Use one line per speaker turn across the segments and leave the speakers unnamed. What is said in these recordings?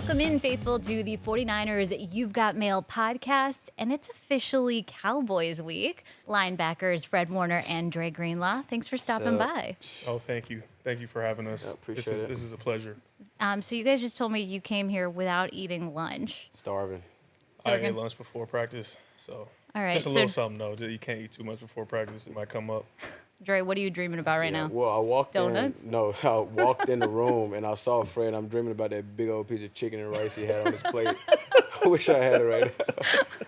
Welcome in, faithful, to the 49ers You've Got Mail podcast, and it's officially Cowboys week. Linebackers Fred Warner and Dre Greenlaw, thanks for stopping by.
Oh, thank you. Thank you for having us.
Yeah, appreciate it.
This is a pleasure.
So you guys just told me you came here without eating lunch.
Starving.
So
I
we're
ate
gonna-
lunch before practice, so
All right,
just a
so
little something though. You can't eat too much before practice; it might come up.
Dre, what are you dreaming about right now?
Well, I walked
Donuts?
in. No, I walked in the room and I saw Fred. I'm dreaming about that big old piece of chicken and rice he had on his plate. I wish I had it right now.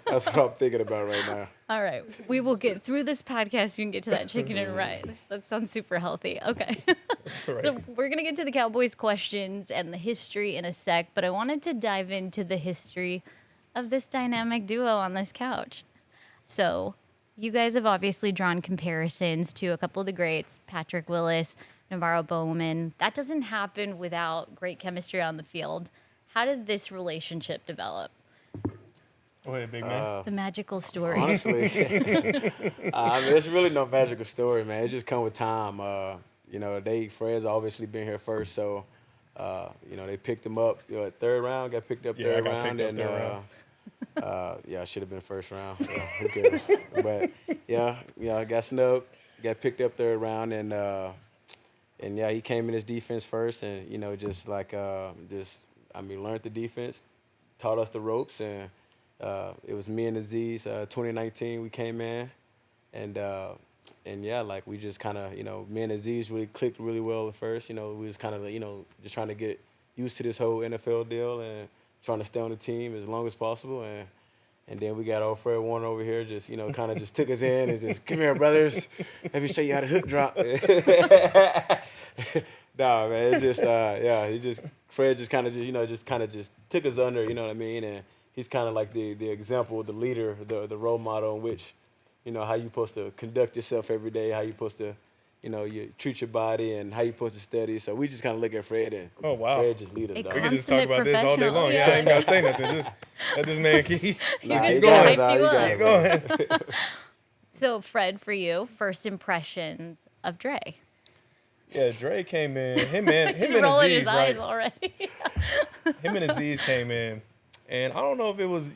That's what I'm thinking about right now.
All right, we will get through this podcast. You can get to that chicken and rice. That sounds super healthy. Okay.
Right.
So we're going to get to the Cowboys questions and the history in a sec, but I wanted to dive into the history of this dynamic duo on this couch. So you guys have obviously drawn comparisons to a couple of the greats, Patrick Willis, Navarro Bowman. That doesn't happen without great chemistry on the field. How did this relationship develop?
Go ahead, big man.
The magical story.
Honestly, I mean, it's really no magical story, man. It just come with time. Fred's obviously been here first, so they picked him up. At third round, got picked up
Yeah,
third
I got
round,
picked up
and
third round.
I should have been first round. So who cares? But I got snubbed, got picked up third round, and he came in his defense first, and learned the defense, taught us the ropes, and it was me and Aziz. 2019, we came in, we just kind of, me and Aziz really clicked really well at first. We was kind of, just trying to get used to this whole NFL deal and trying to stay on the team as long as possible. And then we got old Fred Warner over here, just, kind of just took us in and just, come here, brothers, let me show you how to hook drop. Nah, man, Fred just kind of just took us under, you know what I mean? And he's kind of like the example, the leader, the role model in which, how you supposed to conduct yourself every day, how you supposed to, you treat your body and how you supposed to study. So we just kind of look at Fred and
Oh, wow.
Fred just lead us.
A
dog.
We could just talk
Consummate
about this all day long. Yeah, I ain't gotta say nothing. Just let this man keep.
Nah,
just
you
gonna
got
hype
it,
you
nah,
up.
you
Go
got it, man.
ahead.
So, Fred, for you, first impressions of Dre.
Yeah, Dre came in. Him and
He's
Aziz,
rolling his
right?
eyes already.
Him and Aziz came in, and I don't know if it was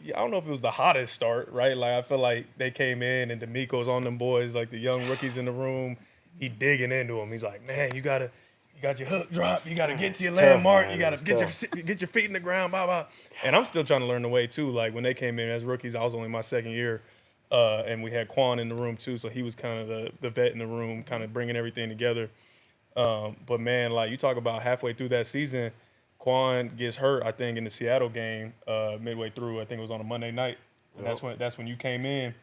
the hottest start, right? Like I feel like they came in and D'Amico's on them boys, like the young rookies in the room. He digging into them. He's like, man, you got your hook drop. You got to get to your
It's tough,
landmark.
man.
You got
It's
to get your feet in the ground. Blah blah. And I'm still trying to learn the way too. Like when they came in as rookies, I was only my second year, and we had Quan in the room too, so he was kind of the vet in the room, kind of bringing everything together. But man, like you talk about halfway through that season, Quan gets hurt, I think, in the Seattle game midway through. I think it was on a Monday night. And that's when you came in.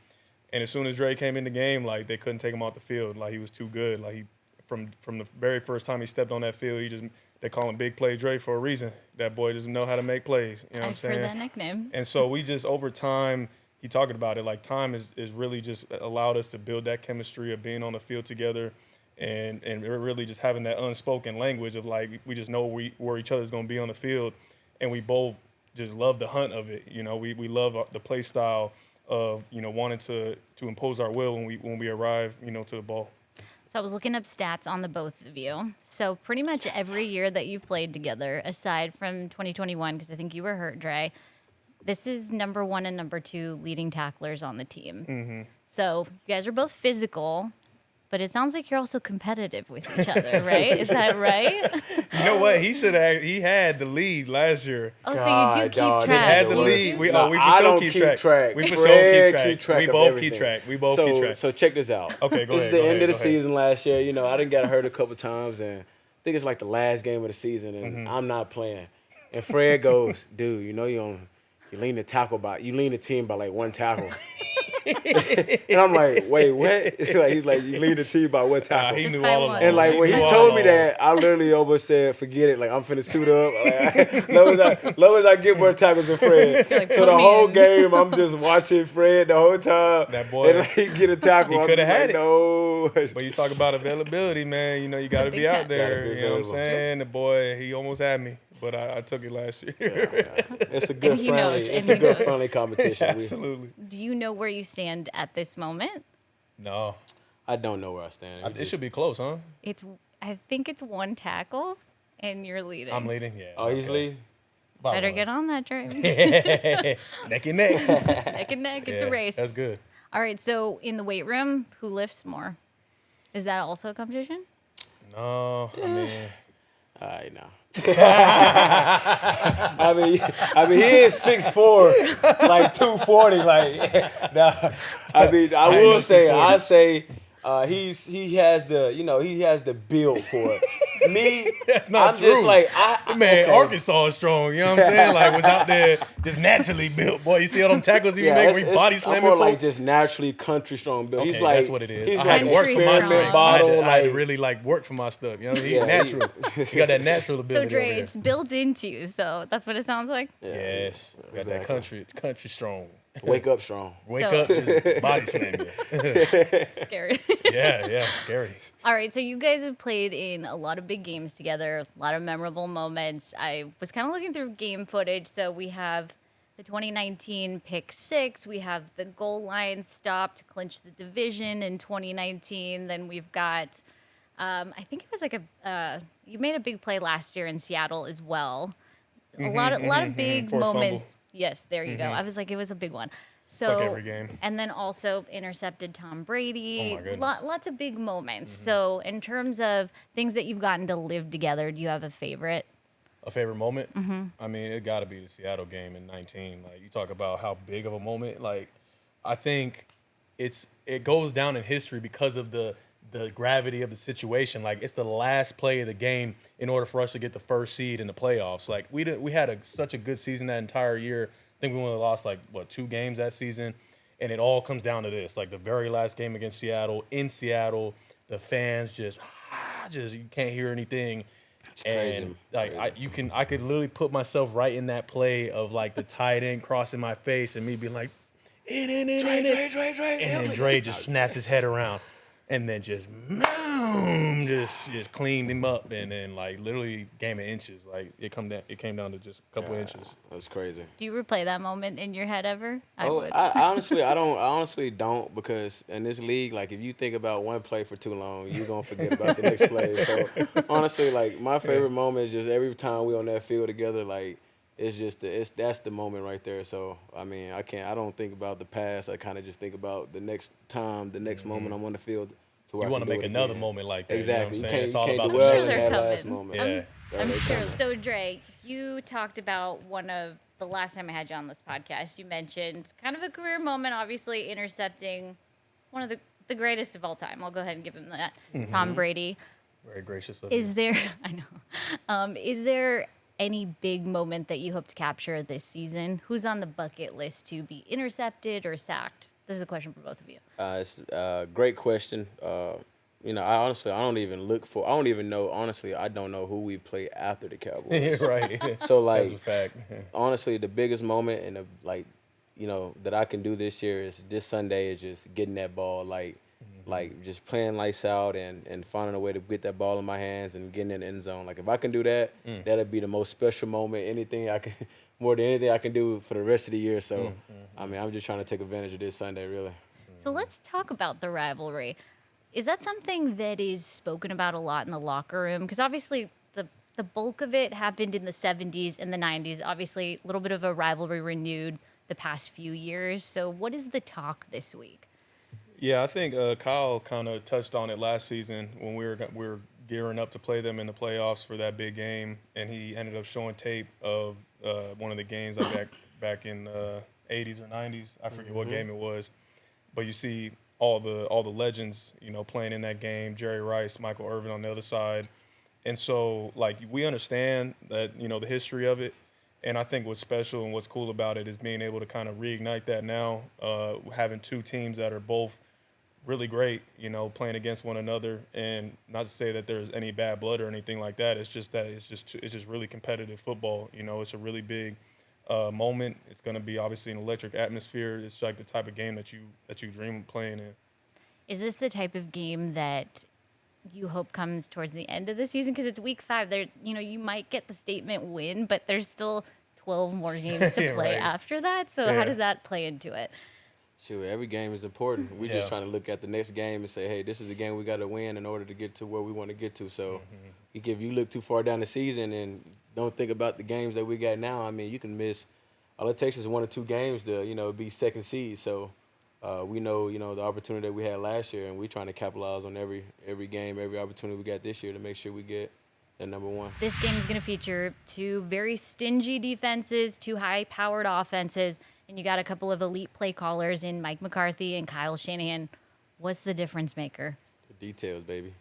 And as soon as Dre came in the game, like they couldn't take him off the field. Like he was too good. Like he from the very first time he stepped on that field, they call him Big Play Dre for a reason. That boy doesn't know how to make plays. You know what I'm
I've
saying?
heard that nickname.
And so we just over time, he talking about it, like time is really just allowed us to build that chemistry of being on the field together. And we're really just having that unspoken language of like we just know where each other's going to be on the field, and we both just love the hunt of it. We love the play style of wanting to impose our will when we arrive to the ball.
So I was looking up stats on the both of you. So pretty much every year that you've played together, aside from 2021, because I think you were hurt, Dre, this is number 1 and number 2 leading tacklers on the team.
Mm-hmm.
So you guys are both physical, but it sounds like you're also competitive with each other, right? Is that right?
You know what? He had the lead last year.
Oh, so you do keep
dog,
track.
this
Had
is
the
worst.
lead. We
Nah,
for
I
sure
don't
keep track. We for sure
Fred
keep track. We
of
both
everything.
keep track. We both keep track.
So check this out.
Okay, go
This
ahead.
is the
go
end
ahead,
of the
go ahead.
season last year. I didn't get hurt a couple times, and I think it's like the last game of the season, and
Mm-hmm.
I'm not playing. And Fred goes, dude, you lean the team by like 1 tackle. And I'm like, wait, what? He's like, you lead the team by 1 tackle.
He
Just
knew
by
all
one.
along.
And like when he
Just by
told
one.
me that, I literally almost said, "Forget it." Like I'm finna suit up. Like, long as I get more tackles than Fred.
Like,
So
put
the
me
whole
in.
game, I'm just watching Fred the whole time.
That boy,
and like get a tackle.
he
I'm
coulda
just
had
like,
it.
No.
But you talk about availability, man. You got to
big
be out
tap.
there.
Gotta be
You know what I'm
available.
saying? The boy, he almost had me, but I took it last year.
It's a good
And he knows,
friendly.
and
It's
he
a good
knows.
friendly competition.
Absolutely.
Do you know where you stand at this moment?
No,
I don't know where I stand.
it should be close, huh?
I think it's 1 tackle, and you're leading.
I'm leading. Yeah.
Oh, he's leading.
Better get on that train.
Neck and neck.
Neck and neck. It's a
Yeah,
race.
That's good.
All right. So in the weight room, who lifts more? Is that also a competition?
No, I mean,
All right, now. I mean, he is 6'4", like 240, like. Nah, I mean, I will say,
240.
he has the build for it. Me,
That's not
I'm
true.
just like
man,
okay.
Arkansas is strong. You know what I'm saying? Like, was out there just naturally built. Boy, you see all them tackles he be making where he body
I'm
slamming
more
for?
like just naturally country strong build.
Okay,
He's like
that's what it is.
He's
I
like
had to work for my
Country
strength.
strong.
I had
Bottle,
to really like work for my stuff. You know, he's
Yeah,
natural. He got that natural ability.
So Dre,
over
it's built into you. So that's what it sounds like.
there. Yes, got that country strong.
Wake up strong.
Wake up, just body slam you.
Scary.
Yeah, scary.
All right, so you guys have played in a lot of big games together, a lot of memorable moments. I was kind of looking through game footage. So we have the 2019 pick six. We have the goal line stop to clinch the division in 2019. Then we've got, I think it was like you made a big play last year in Seattle as well. A lot of big
Forced
moments.
fumble.
Yes, there you go. I was like, it was a big one. So,
like every game.
and then also intercepted Tom Brady.
Oh my goodness.
Lots of big moments. So, in terms of things that you've gotten to live together, do you have a favorite?
A favorite moment? I mean, it got to be the Seattle game in 19. Like, you talk about how big of a moment. Like, I think it goes down in history because of the gravity of the situation. Like, it's the last play of the game in order for us to get the first seed in the playoffs. Like, we had such a good season that entire year. I think we only lost, 2 games that season. And it all comes down to this. Like, the very last game against Seattle, in Seattle, the fans just you can't hear anything. And I could literally put myself right in that play of like the tight end crossing my face and me being like, Dre. And then Dre just snaps his head around and then just cleaned him up and then like literally game of inches. Like it came down to just a couple inches.
That's crazy.
Do you replay that moment in your head ever? I
Oh,
would.
I honestly don't because in this league, like if you think about one play for too long, you're gonna forget about the next play. So honestly, like my favorite moment is just every time we on that field together, like that's the moment right there. So I mean, I don't think about the past. I kind of just think about the next time, the next moment I'm on the field.
You want to make another moment like that.
Exactly.
You know what I'm saying? It's all about the
dwell
Pictures
in
are
that last
coming.
moment.
Yeah.
I'm sure. So, Dre, you talked about one of the last time I had you on this podcast. You mentioned kind of a career moment, obviously intercepting one of the greatest of all time. I'll go ahead and give him that. Tom Brady.
Very gracious of you.
Is there? I know. Is there any big moment that you hope to capture this season? Who's on the bucket list to be intercepted or sacked? This is a question for both of you.
It's a great question. I don't even know. Honestly, I don't know who we play after the Cowboys.
Right.
So like,
that's a fact.
honestly, the biggest moment and that I can do this year is this Sunday is just getting that ball, like just playing lights out and finding a way to get that ball in my hands and getting in the end zone. Like if I can do that, that'd be the most special moment. More than anything I can do for the rest of the year. So, I mean, I'm just trying to take advantage of this Sunday, really.
So let's talk about the rivalry. Is that something that is spoken about a lot in the locker room? Because obviously the bulk of it happened in the 70s and the 90s. Obviously, a little bit of a rivalry renewed the past few years. So what is the talk this week?
Yeah, I think Kyle kind of touched on it last season when we were gearing up to play them in the playoffs for that big game, and he ended up showing tape of one of the games back in the 80s or 90s. I forget what game it was, but you see all the legends, playing in that game. Jerry Rice, Michael Irvin on the other side, and so like we understand that the history of it. And I think what's special and what's cool about it is being able to kind of reignite that now, having two teams that are both really great, playing against one another. And not to say that there's any bad blood or anything like that. It's just that it's just really competitive football. It's a really big moment. It's going to be obviously an electric atmosphere. It's like the type of game that you dream of playing in.
Is this the type of game that you hope comes towards the end of the season? Because it's week 5. There, you might get the statement win, but there's still 12 more games to play
Right.
after that. So how does that play into it?
Sure, every game is important. We're just trying to look at the next game and say, hey, this is the game we got to win in order to get to where we want to get to. So if you look too far down the season and don't think about the games that we got now. I mean, you can miss. All it takes is 1 or 2 games to be second seed. So we know the opportunity that we had last year, and we're trying to capitalize on every game, every opportunity we got this year to make sure we get that number one.
This game is going to feature 2 very stingy defenses, 2 high-powered offenses, and you got a couple of elite play callers in Mike McCarthy and Kyle Shanahan. What's the difference maker?
The details, baby.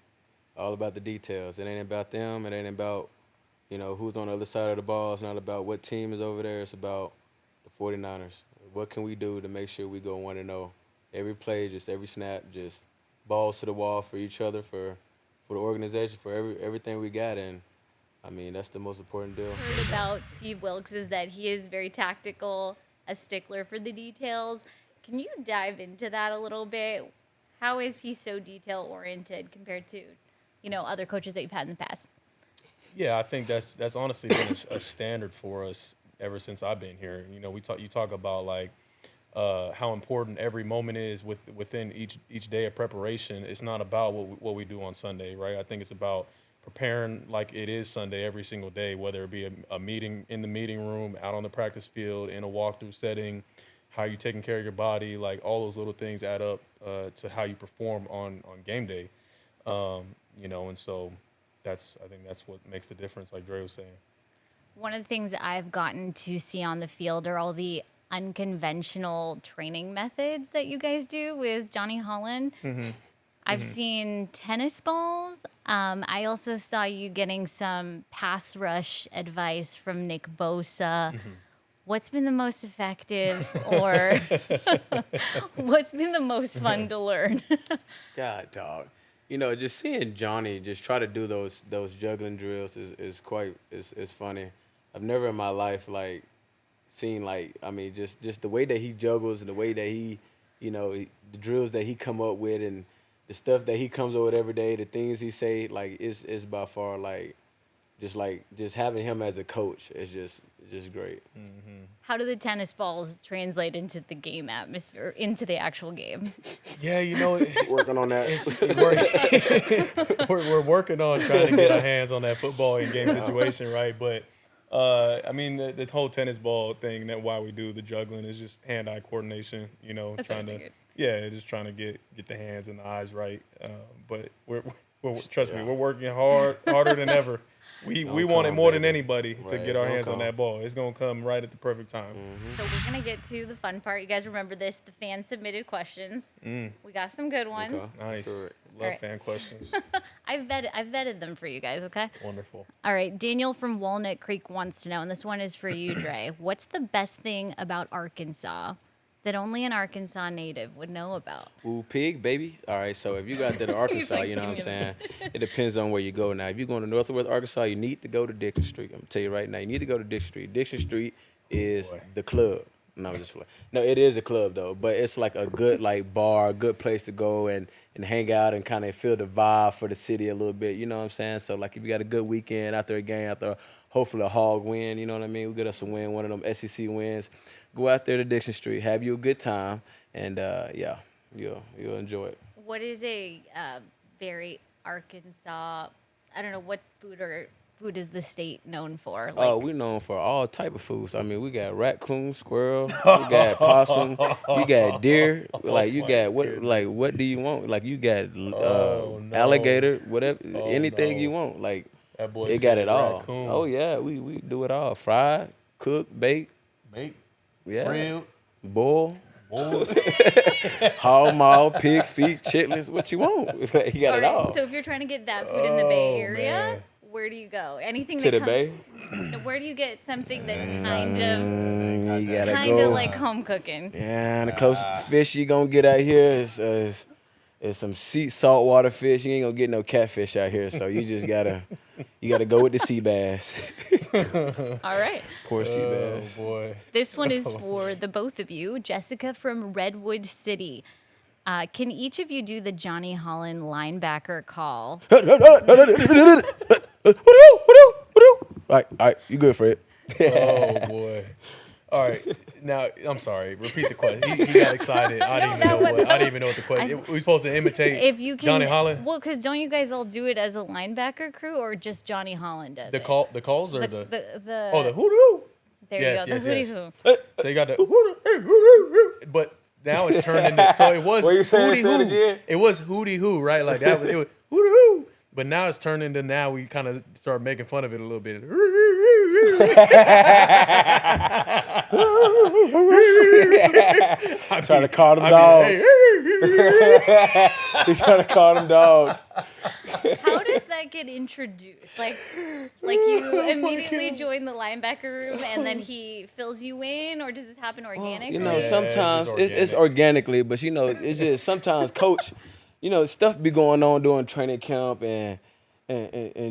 All about the details. It ain't about them. It ain't about who's on the other side of the ball. It's not about what team is over there. It's about the 49ers. What can we do to make sure we go 1-0? Every play, just every snap, just balls to the wall for each other, for the organization, for everything we got. And, I mean, that's the most important deal.
Heard about Steve Wilkes is that he is very tactical, a stickler for the details. Can you dive into that a little bit? How is he so detail-oriented compared to, other coaches that you've had in the past?
Yeah, I think that's honestly been a standard for us ever since I've been here. You talk about like how important every moment is within each day of preparation. It's not about what we do on Sunday, right? I think it's about preparing like it is Sunday every single day, whether it be a meeting in the meeting room, out on the practice field, in a walkthrough setting, how you taking care of your body, like all those little things add up to how you perform on game day. And so I think that's what makes the difference, like Dre was saying.
One of the things I've gotten to see on the field are all the unconventional training methods that you guys do with Johnny Holland.
Mm-hmm.
I've seen tennis balls. I also saw you getting some pass rush advice from Nick Bosa.
Mm-hmm.
What's been the most effective or what's been the most fun to learn?
God, dog. Just seeing Johnny just try to do those juggling drills is funny. I've never in my life seen just the way that he juggles and the way that he, the drills that he come up with and the stuff that he comes up with every day, the things he say, it's by far just having him as a coach is just great.
Mm-hmm.
How do the tennis balls translate into the game atmosphere, into the actual game?
Yeah,
Working on that.
We're working on trying to get our hands on that football in game situation, right? But the whole tennis ball thing, that why we do the juggling is just hand-eye coordination.
That's
trying
what I
to
figured.
just trying to get the hands and the eyes right. But we're trust me, we're working harder than ever. We want it more than anybody to get our hands on that ball. It's going to come right at the perfect time.
Mm-hmm.
So we're going to get to the fun part. You guys remember this, the fan-submitted questions. We got some good ones.
Okay.
Nice.
Sure.
Love fan questions.
I've vetted them for you guys, okay?
Wonderful.
All right, Daniel from Walnut Creek wants to know, and this one is for you, Dre. What's the best thing about Arkansas that only an Arkansas native would know about?
Ooh, pig, baby. All right, so if you got that to Arkansas,
like,
you know what I'm saying? It depends on where you go now. If you're going to Northwest Arkansas, you need to go to Dixon Street. I'm going to tell you right now, you need to go to Dixon Street. Dixon Street is the club. No, I'm just playing. No, it is a club, though, but it's like a good bar, a good place to go and hang out and kind of feel the vibe for the city a little bit, you know what I'm saying? So, if you got a good weekend after a game, after hopefully a hog win, you know what I mean? We get us a win, one of them SEC wins. Go out there to Dixon Street, have you a good time, and you'll enjoy it.
What is a very Arkansas, I don't know, what food is the state known for?
We're known for all type of foods. I mean, we got raccoon, squirrel, we got possum, we got deer. What do you want? You got alligator, whatever, anything you want.
That boy
it got it all.
Raccoon.
Oh yeah, we do it all. Fried, cook, bake. Yeah.
Grilled.
Boil. Hog maw, pig feet, chitlins, what you want. You got it all.
So if you're trying to get that food in the Bay Area,
man.
where do you go? Anything
To
that
the Bay?
Where do you get something that's
You gotta
kind
go.
of like home cooking?
Yeah, and the closest fish you gonna get out here is some saltwater fish. You ain't gonna get no catfish out here, so you just gotta go with the sea bass.
All right.
Poor sea
Oh
bass.
boy.
This one is for the both of you. Jessica from Redwood City. Can each of you do the Johnny Holland linebacker call?
All right, you good, Fred?
Oh boy. All right, now I'm sorry. Repeat the question. He got excited. I didn't even know what the question. We supposed to imitate
If you can,
Johnny Holland.
Well, because don't you guys all do it as a linebacker crew, or just Johnny Holland does
The
it?
calls or the
the
the hoo.
There
Yes,
you go.
yes,
The hooty
yes.
hoo.
So you got the hoo, but now it's turned into. So it was
What you saying?
hooty
Say it
hoo.
again.
It was hooty hoo, right? Like that. It was hooty hoo. But now it's turned into we kind of start making fun of it a little bit.
Trying to call them dogs. He's trying to call them dogs.
How does that get introduced? Like you immediately join the linebacker room and then he fills you in, or does this happen organically?
You know,
Yeah,
sometimes
it's
it's organically, but you know, it's just sometimes coach, you know, stuff be going on during training camp, and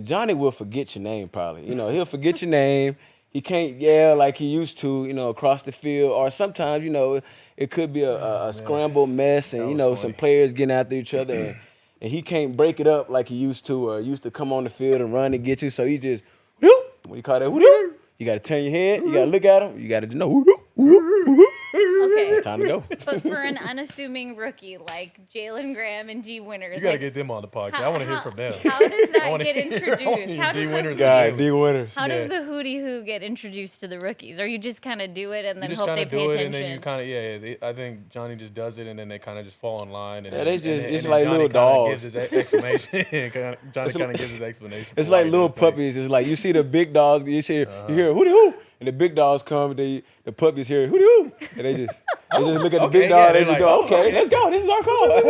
Johnny will forget your name probably. You know, he'll forget your name. He can't yell like he used to, you know, across the field. Or sometimes, you know, it could be a scrambled mess, and you know, some players getting after each other, and he can't break it up like he used to, or used to come on the field and run and get you. So he just, whoop, when you call that whoop, you got to turn your head, you got to look at him, you got to know whoop, whoop, whoop.
Okay.
Time to go.
But for an unassuming rookie like Jalen Graham and D Winners,
You got to get them on the podcast. I want to hear from them.
How does that
wanna
get
hear
introduced? How does
D Winners
the
God, D Winners.
how does the hootie hoo get introduced to the rookies? Or you just kind of do it and then
You just
hope
kind
they
of
pay
do it,
attention?
and then you kind of I think Johnny just does it, and then they kind of just fall in line. And
Yeah,
then,
they just-
and
it's
then
like
Johnny
little
kinda
dogs.
Gives his explanation. Johnny kind of gives his explanation.
It's
for why
like
he
little
does things.
puppies. It's like you see the big dogs. You hear hooty hoo, and the big dogs come. The puppies hear hooty hoo, and they just look at the big dog.
yeah,
They
they're
just
like,
go,
oh,
okay, let's go. This is our call.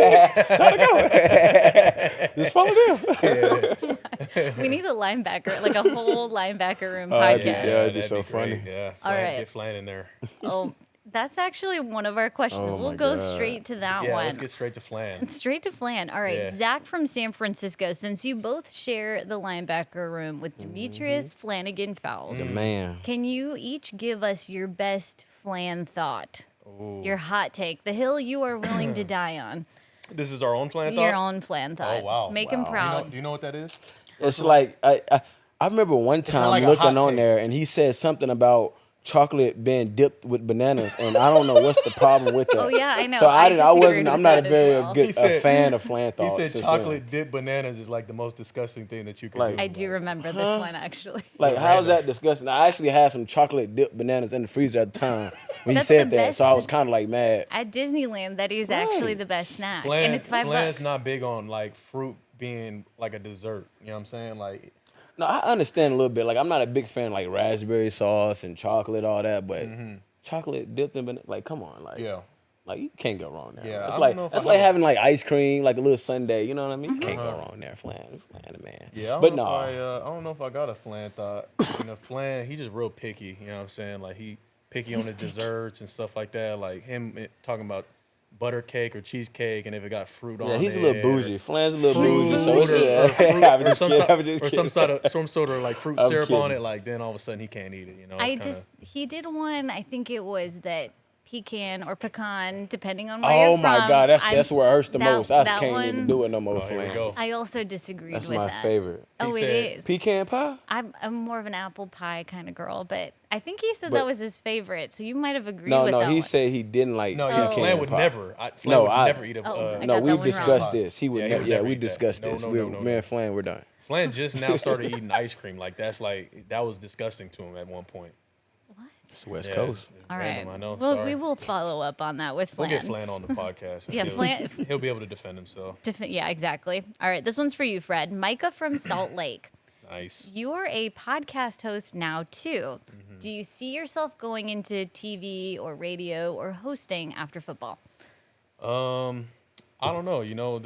Time to go. Just follow them.
We need a linebacker, like a whole linebacker room
it'd
podcast.
be- yeah, it'd be
that'd
so
great.
funny.
Yeah,
All right.
Get Flan in there.
Oh, that's actually one of our questions.
Oh
We'll
my
go
God.
straight to that
Yeah,
one.
let's get straight to Flan.
Straight to Flan. All right,
Yeah.
Zach from San Francisco. Since you both share the linebacker room with Demetrius Flanagan Fowles,
Man,
can you each give us your best Flan thought? Your hot take, the hill you are willing to die on.
This is our own Flan thought?
Your own Flan thought.
Oh, wow.
Make him
Wow.
proud.
Do you know what that is?
it's like I remember one time
like a
looking
hot
on
take.
there, and he said something about chocolate being dipped with bananas, and I don't know what's the problem with that.
Oh, yeah, I know.
So
I
I wasn't.
disagreed
I'm
with
not a
that as
very
well.
good
He said-
fan of Flan
He
thoughts.
said
since
chocolate
then.
dipped bananas is like the most disgusting thing that you could
Like-
do.
I do remember this one, actually.
Like, how's that disgusting? I actually had some chocolate dipped bananas in the freezer at the time when he
That's
said
the
that, so I
best-
was kind of like mad.
At Disneyland, that is actually the best snack. And it's $5.
Flan's not big on like fruit being like a dessert. You know what I'm saying? Like,
No, I understand a little bit. Like, I'm not a big fan of like raspberry sauce and chocolate, all that, but chocolate dipped in banana, like, come on, like,
yeah.
like you can't go wrong there.
Yeah,
it's
I
like
don't know if
that's
I
like
have-
having like ice cream, like a little sundae. You know what I mean? You can't go wrong there, Flan, man.
Yeah,
but
no.
no,
I don't know if I got a Flan thought. You know, Flan, he just real picky. You know what I'm saying? Like he picky on his desserts and stuff like that. Like him talking about butter cake or cheesecake, and if it got fruit on it.
yeah, he's a little bougie. Flan's a little
Fruit
bougie, so
or,
it's, yeah.
fruit,
I'm
or
just
some
kidding, I'm
sort,
just
or
kidding.
some sort of like fruit
I'm
syrup on
kidding.
it. Like then all of a sudden he can't eat it. You know,
He did one, I think it was that pecan or pecan, depending on where you're
Oh
from.
my God, that's where it hurts the
that-
most. I
that
can't even
one,
do it no more,
Oh, here we
Flan.
go.
I also disagreed
That's
with
my
that.
favorite.
Oh,
He
it
said-
is.
Pecan pie?
I'm more of an apple pie kind of girl, but I think he said
But-
that was his favorite, so you might have agreed
No,
with
no,
that
he
one.
said he didn't like
No,
pecan
yeah, Flan would
pie.
never. Flan would never eat a.
Oh, I
No,
got
we
that one
discussed
wrong.
this. He would.
Yeah, he
Yeah,
would never
we
eat that.
discussed
No,
this.
no,
We,
no, no,
me
no.
and Flan, we're done.
Flan just now started eating ice cream. Like that's like that was disgusting to him at one point.
It's West
Yeah,
Coast.
it's
All
random,
right.
I know.
Well,
sorry.
we will follow up on that with
We'll
Flan.
get Flan on the podcast.
Yeah,
He'll be able to defend himself.
Yeah, exactly. All right, this one's for you, Fred. Micah from Salt Lake.
Nice.
You are a podcast host now, too.
Mm-hmm.
Do you see yourself going into TV or radio or hosting after football?
I don't know. You know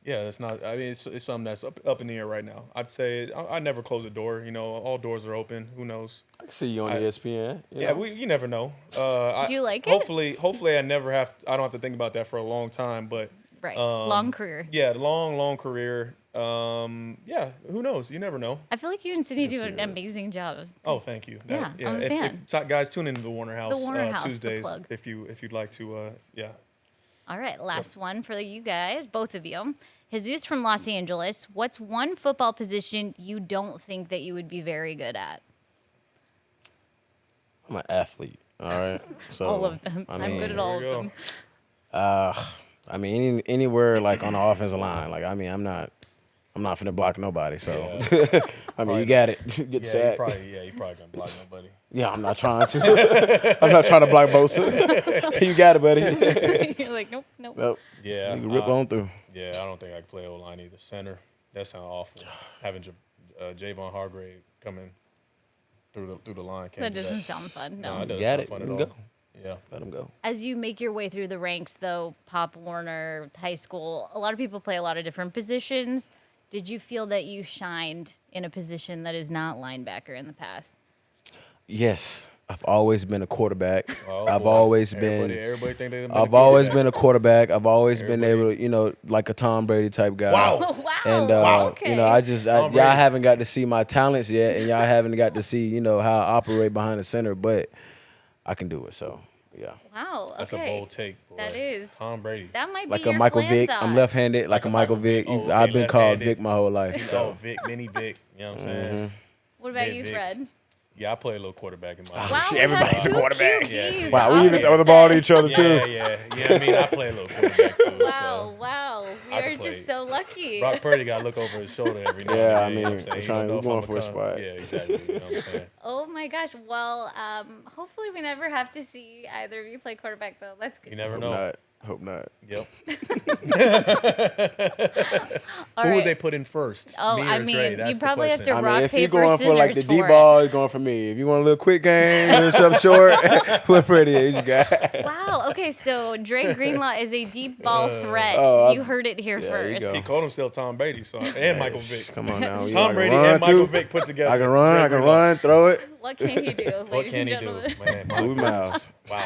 yeah, it's not. I mean, it's something that's up in the air right now. I'd say I never close a door. You know, all doors are open. Who knows?
I can see you on ESPN. You
Yeah,
know?
you never know.
Do you like it?
Hopefully, I don't have to think about that for a long time. But
Right. Long career.
yeah, long career. Yeah, who knows? You never know.
I feel like you and Sydney do an amazing job.
Oh, thank you.
Yeah, I'm a fan.
Guys, tune into the Warner House,
Warner House, the
Tuesdays
plug.
if you'd like to. Yeah.
All right, last one for you guys, both of you. Jesus from Los Angeles. What's one football position you don't think that you would be very good at?
I'm an athlete. All right. So
All of them.
I
I'm
mean,
good at all of
There we
them.
I mean, anywhere like on the offensive line. Like, I mean, I'm not finna block nobody. So, I mean, you got it. Get
Yeah,
sacked.
you probably gonna block nobody.
Yeah, I'm not trying to. I'm not trying to block Bosa. You got it, buddy.
You're like, nope, nope.
Nope.
Yeah,
You can rip on through.
Yeah, I don't think I can play O-line either. Center, that sounds awful. Having Javon Hargrave coming through the line. Can't
That
do
doesn't sound fun. No.
No, it doesn't
You got
sound
it.
fun
You
at
can
all.
go.
Yeah.
Let him go.
As you make your way through the ranks, though, Pop Warner, high school, a lot of people play a lot of different positions. Did you feel that you shined in a position that is not linebacker in the past?
Yes. I've always been a quarterback.
Oh,
I've
boy.
always
Everybody think they've been
I've always been a quarterback. I've always been able to, like a Tom Brady type guy.
Wow.
Wow.
And
Okay.
y'all
Brady.
haven't got to see my talents yet, and y'all haven't got to see, how I operate behind the center, but I can do it. So yeah,
Wow. Okay.
That's a bold take, boy.
That is.
Tom Brady.
That might be
like a
your
Michael
flan
Vick.
thought.
I'm left-handed, like a Michael Vick.
Oh, okay,
I've been called
left-handed.
Vic my whole life.
He's
So
Vic, mini Vic. You know what I'm saying?
What about
Yeah,
you,
Vic.
Fred?
Yeah, I play a little quarterback in my
Wow,
shit,
we
everybody's
have
a
two
quarterback.
QBs
Yeah.
wow,
on
we even
this
throw the ball to
set.
each other too.
Yeah. I mean, I play a little quarterback too.
Wow, wow. We
I
are
can play.
just so lucky.
Brock Purdy got to look over his shoulder every now
Yeah, I
and then.
mean,
you know what I'm
we're
saying?
trying-
He don't know
we're
if
going
I'ma
for a
come.
spot.
Yeah, exactly. You know what I'm saying?
Oh my gosh. Well, hopefully we never have to see either of you play quarterback though. That's good.
You never
Hope
know.
not. Hope not.
Yep.
All
Who
right.
would they put in first?
Oh,
Me or
I mean,
Dre?
you
That's the
probably have
question.
to
I mean,
rock,
if you're
paper,
going for like the
scissors
deep
for it.
ball, you're going for me. If you want a little quick game, a little something short, what Freddie is, you got.
Wow. Okay, so Dre Greenlaw is a deep ball threat.
oh,
you heard it here
there you
first.
go.
He called himself Tom Brady, so and Michael Vick.
Come on now.
Tom
I
Brady
can run
and Michael
too.
Vick put together.
I can run.
Dre
I can
Greenlaw.
run. Throw it.
What can he do,
What
ladies
can
and
he
gentlemen?
do, man?
Move mouths.
Wow.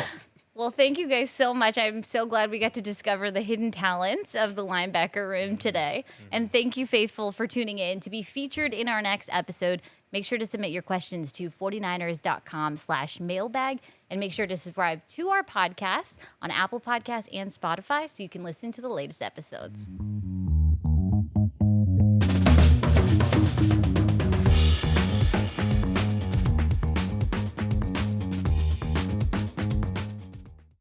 Well, thank you guys so much. I'm so glad we got to discover the hidden talents of the linebacker room today. And thank you, Faithful, for tuning in. To be featured in our next episode, make sure to submit your questions to 49ers.com/mailbag. And make sure to subscribe to our podcast on Apple Podcasts and Spotify so you can listen to the latest episodes.